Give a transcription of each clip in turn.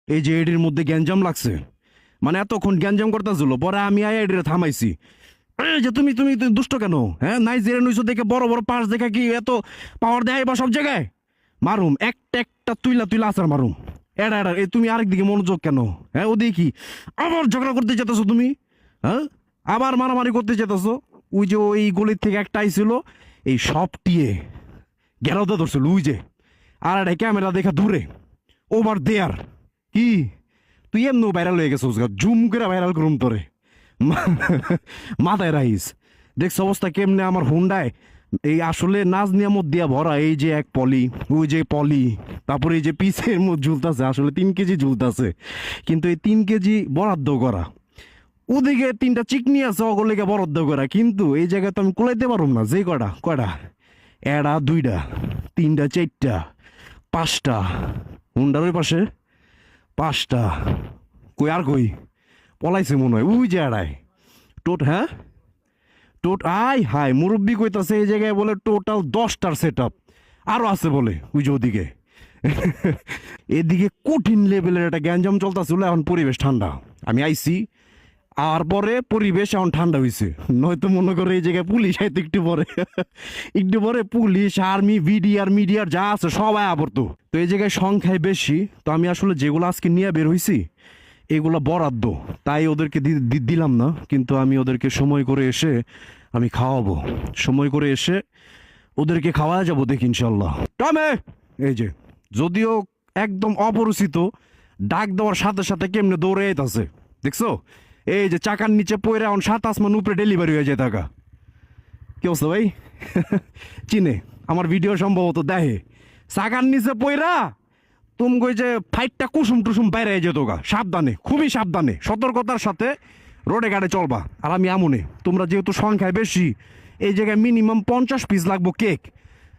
এই যে এডির মধ্যে গ্যাঞ্জাম লাগছে, মানে এতক্ষণ গ্যাঞ্জাম করতেছিল, পরে আমি এডিরে থামাইছি। এই যে তুমি তুমি তুমি দুষ্ট কেন? হ্যাঁ, নাইজেরিয়ান হইছো দেখে বড় বড় পাশ দেখা কি এত পাওয়ার দেয় বা সব জায়গায়? মারুম একটা একটা তুইলা তুইলা আসার মারুম। এডা এডা তুমি আরেকদিকে মনোযোগ কেন? হ্যাঁ, ওদিকে কি আবার ঝগড়া করতে যেতেছো তুমি? হ্যাঁ, আবার মারামারি করতে যেতেছো? ওই যে ওই গলির থেকে একটা আইছিল, এই সব টিয়ে গেরাওতে ধরছিল ওই যে, আর একটা ক্যামেরা দেখা দূরে, ওভার দেয়ার। কি তুই এমন ভাইরাল হয়ে গেছিস, জুম করে ভাইরাল করুম তোরে। মাথায় রাইস দেখছ অবস্থা কেমনে আমার হুন্ডায়। এই আসলে নাজ নিয়ামত দিয়া ভরা, এই যে এক পলি, ওই যে পলি, তারপরে এই যে পিসের মধ্যে ঝুলতাছে, আসলে 3 কেজি ঝুলতাছে, কিন্তু এই 3 কেজি বরাদ্দ করা। ওদিকে 3টা চিকনি আছে ওগুলিকে বরাদ্দ করা, কিন্তু এই জায়গায় তো আমি কুলাইতে পারুম না। যে কটা কয়টা, এডা 2টা 3টা 4টা 5টা, হুন্ডার ওই পাশে 5টা, কই আর কই পলাইছে মনে হয় ওই যে এড়ায় হ্যাঁ আই হাই মুরব্বী কইতাছে এই জায়গায় বলে টোটাল 10টার সেট আপ আরো আছে বলে ওই যে ওদিকে। এদিকে কঠিন লেভেলের একটা গ্যাঞ্জাম চলতেছিল। এখন পরিবেশ ঠান্ডা, আমি আইছি আর পরে পরিবেশ এখন ঠান্ডা হয়েছে, নয়তো মনে করে এই জায়গায় পুলিশ আইতো একটু পরে। একটু পরে পুলিশ আর্মি মিডিয়ার যা আছে সবাই আবর্ত। তো এই জায়গায় সংখ্যায় বেশি, তো আমি আসলে যেগুলো আজকে নিয়ে বের হয়েছি এগুলো বরাদ্দ, তাই ওদেরকে দিলাম না, কিন্তু আমি ওদেরকে সময় করে এসে আমি খাওয়াবো, সময় করে এসে ওদেরকে খাওয়া যাবো দেখি ইনশাল্লাহ। টমে এই যে, যদিও একদম অপরিচিত, ডাক দেওয়ার সাথে সাথে কেমনে দৌড়ে আছে দেখছো? এই যে চাকার নিচে পয়রা এখন 7 আসমান উপরে ডেলিভারি হয়ে যায় থাকা। কি অবস্থা ভাই? চিনে আমার ভিডিও সম্ভবত দেখে। চাকার নিচে পয়রা তুমি কই যে ফাইটটা কুসুম টুসুম বাইরে যেত গা। সাবধানে, খুবই সাবধানে, সতর্কতার সাথে রোডে গাড়ি চলবা। আর আমি আমনে, তোমরা যেহেতু সংখ্যায় বেশি, এই জায়গায় মিনিমাম 50 পিস লাগবো কেক,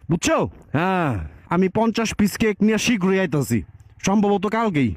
বুঝছো? হ্যাঁ, আমি 50 পিস কেক নিয়ে শীঘ্রই আইতাছি, সম্ভবত কালকেই।